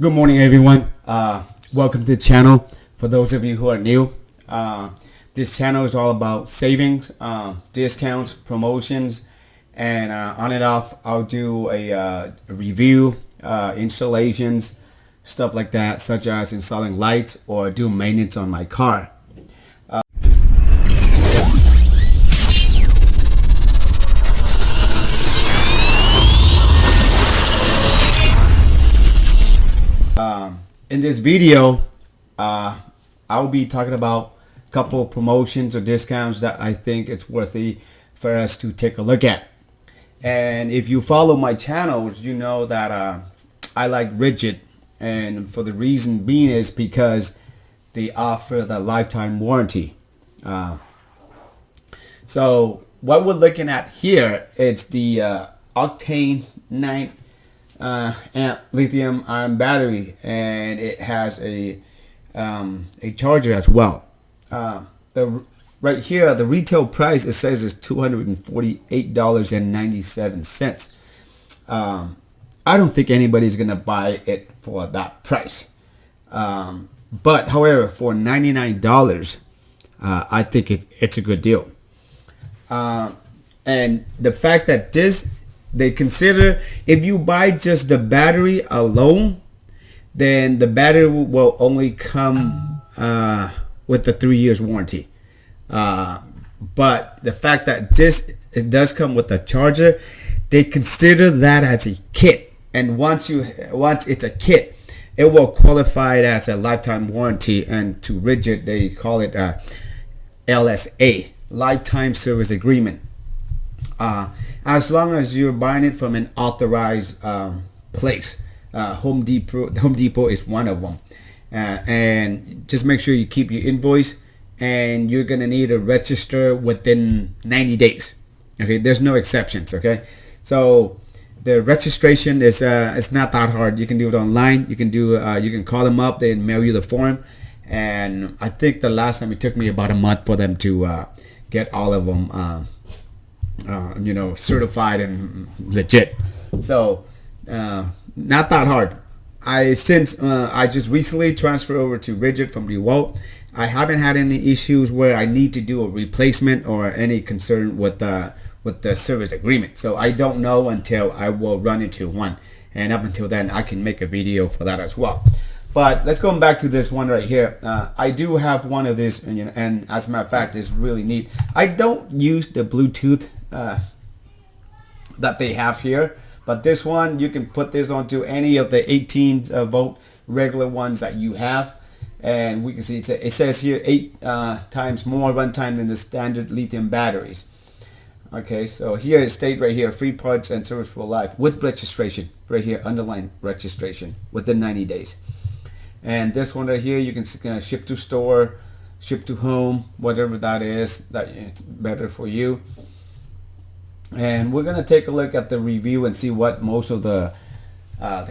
Good morning, everyone. Welcome to the channel. For those of you who are new, this channel is all about savings, discounts, promotions, and on and off, I'll do a review, installations, stuff like that, such as installing lights or do maintenance on my car. In this video, I'll be talking about a couple of promotions or discounts that I think it's worthy for us to take a look at. And if you follow my channels, you know that I like Ridgid, and for the reason being is because they offer the lifetime warranty. So what we're looking at here, it's the Octane 9 amp lithium ion battery, and it has a charger as well. Right here, the retail price, it says is $248.97. I don't think anybody's gonna buy it for that price. But however, for $99, I think it's a good deal. And the fact that they consider, if you buy just the battery alone, then the battery will only come with the 3 years warranty. But the fact that it does come with a charger, they consider that as a kit. And once it's a kit, it will qualify it as a lifetime warranty. And to Ridgid, they call it LSA, lifetime service agreement. As long as you're buying it from an authorized place. Home Depot is one of them. And just make sure you keep your invoice, and you're gonna need to register within 90 days. Okay, there's no exceptions. Okay, so the registration is it's not that hard. You can do it online. You can call them up, they mail you the form, and I think the last time it took me about a month for them to get all of them certified and legit. So not that hard. I just recently transferred over to Ridgid from DeWalt. I haven't had any issues where I need to do a replacement or any concern with the service agreement. So I don't know until I will run into one, and up until then I can make a video for that as well. But let's go back to this one right here. I do have one of this, and as a matter of fact, it's really neat. I don't use the Bluetooth that they have here, but this one, you can put this onto any of the 18 volt regular ones that you have, and we can see it says here 8 times more runtime than the standard lithium batteries. Okay, so here it states right here, free parts and service for life with registration. Right here, underline registration within 90 days. And this one right here, you can ship to store, ship to home, whatever that is, that it's better for you. And we're gonna take a look at the review and see what most of the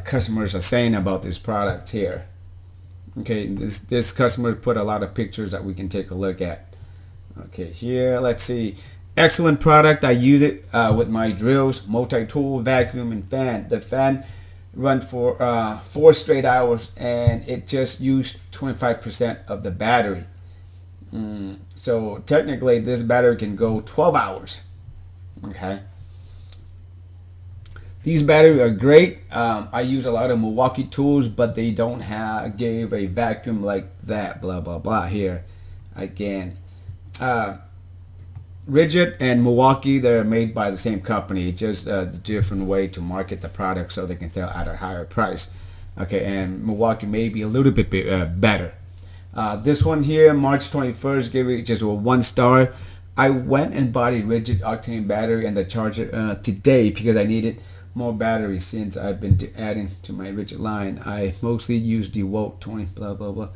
customers are saying about this product here. Okay, this customer put a lot of pictures that we can take a look at. Okay, here, let's see. Excellent product. I use it with my drills, multi-tool, vacuum, and fan. The fan run for 4 straight hours, and it just used 25% of the battery. So technically, this battery can go 12 hours. Okay, these batteries are great. I use a lot of Milwaukee tools, but they don't give a vacuum like that. Blah blah blah. Here again, Ridgid and Milwaukee, they're made by the same company, just a different way to market the product so they can sell at a higher price. Okay, and Milwaukee may be a little bit better. This one here, March 21st, gave it just a 1 star. I went and bought a Ridgid Octane battery and the charger today because I needed more batteries since I've been adding to my Ridgid line. I mostly use DeWalt 20 blah blah blah.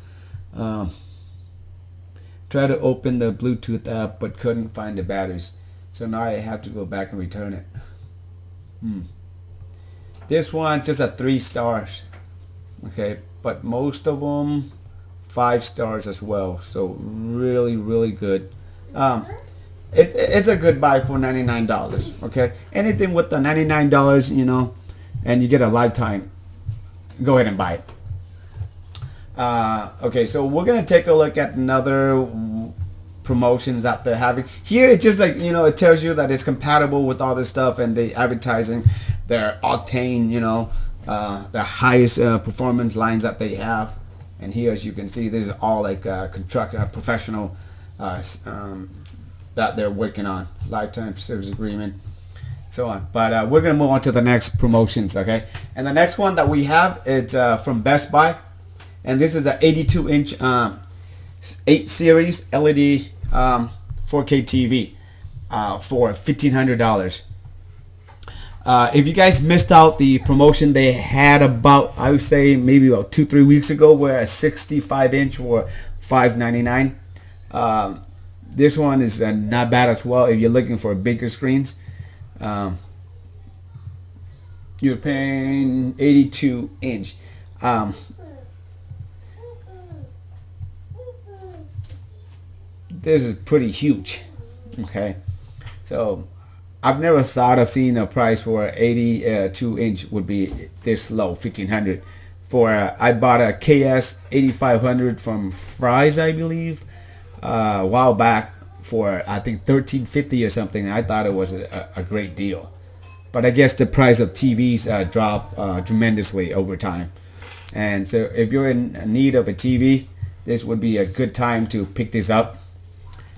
Try to open the Bluetooth app but couldn't find the batteries, so now I have to go back and return it. This one just a 3 stars. Okay, but most of them 5 stars as well, so really good. It's a good buy for $99. Okay, anything with the $99, and you get a lifetime, go ahead and buy it. Okay, so we're gonna take a look at another promotions that they're having here. It's just like, you know, it tells you that it's compatible with all this stuff, and the advertising their Octane, you know, the highest performance lines that they have. And here, as you can see, this is all like professional that they're working on, lifetime service agreement, so on. But we're gonna move on to the next promotions, okay? And the next one that we have is from Best Buy, and this is the 82-inch 8 series LED 4K TV for $1,500. If you guys missed out the promotion they had about, I would say maybe about 2-3 weeks ago, where a 65-inch for $599. This one is not bad as well if you're looking for bigger screens. You're paying 82-inch. This is pretty huge. Okay, so I've never thought of seeing a price for 82-inch would be this low, $1,500. For I bought a KS 8500 from Fry's, I believe, a while back for I think $1,350 or something. I thought it was a great deal, but I guess the price of TVs drop tremendously over time. And so if you're in need of a TV, this would be a good time to pick this up.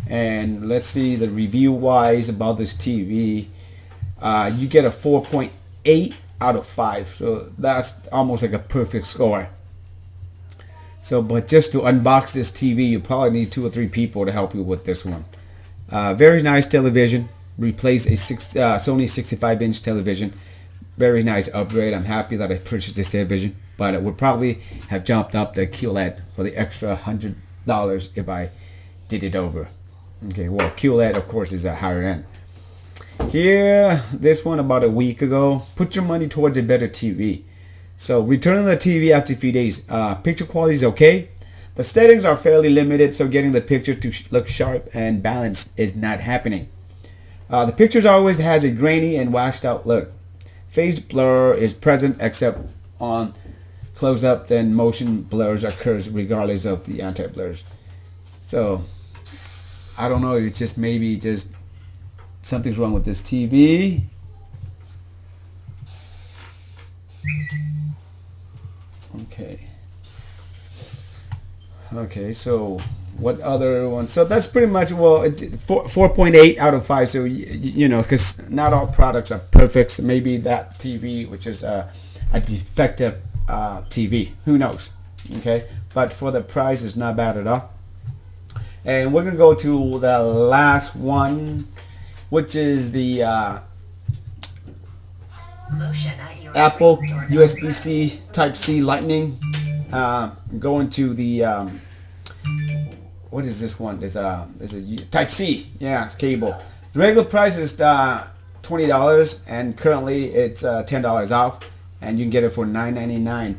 And let's see the review wise about this TV. You get a 4.8 out of 5, so that's almost like a perfect score. So, but just to unbox this TV, you probably need 2 or 3 people to help you with this one. Very nice television. Replace a Sony 65-inch television. Very nice upgrade. I'm happy that I purchased this television, but it would probably have jumped up the QLED for the extra $100 if I did it over. Okay, well, QLED of course is a higher end. Here, this one about a week ago. Put your money towards a better TV. So returning the TV after a few days. Picture quality is okay. The settings are fairly limited, so getting the picture to look sharp and balanced is not happening. The pictures always has a grainy and washed out look. Phase blur is present except on close up, then motion blurs occurs regardless of the anti-blurs. So I don't know, it's just maybe just something's wrong with this TV. Okay, so what other one? So that's pretty much, well, 4.8 out of 5. So you know, because not all products are perfect. So maybe that TV, which is a defective TV, who knows? Okay, but for the price, it's not bad at all. And we're gonna go to the last one, which is the Apple USB-C Type-C Lightning. Going to the what is this one? There's a Type-C, yeah, cable. The regular price is $20, and currently it's $10 off, and you can get it for $9.99.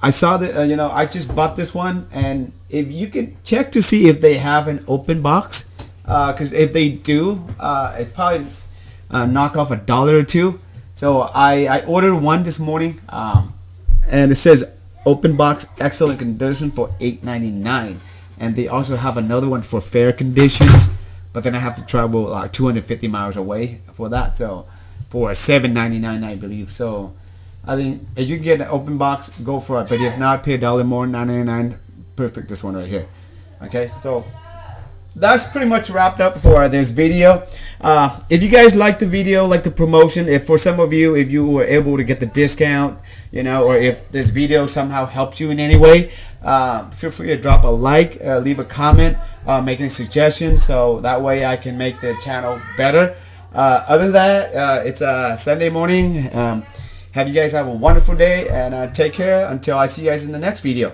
I saw that, you know, I just bought this one, and if you could check to see if they have an open box, because if they do, it probably knock off $1 or $2. So I ordered one this morning, and it says open box, excellent condition for $8.99, and they also have another one for fair conditions, but then I have to travel like 250 miles away for that, so for $7.99 I believe. So I think if you can get an open box, go for it. But if not, pay $1 more, $9.99. Perfect, this one right here. Okay, so that's pretty much wrapped up for this video. If you guys like the video, like the promotion, if for some of you, if you were able to get the discount, you know, or if this video somehow helped you in any way, feel free to drop a like, leave a comment, make any suggestions, so that way I can make the channel better. Other than that, it's a Sunday morning. Have you guys have a wonderful day, and take care until I see you guys in the next video.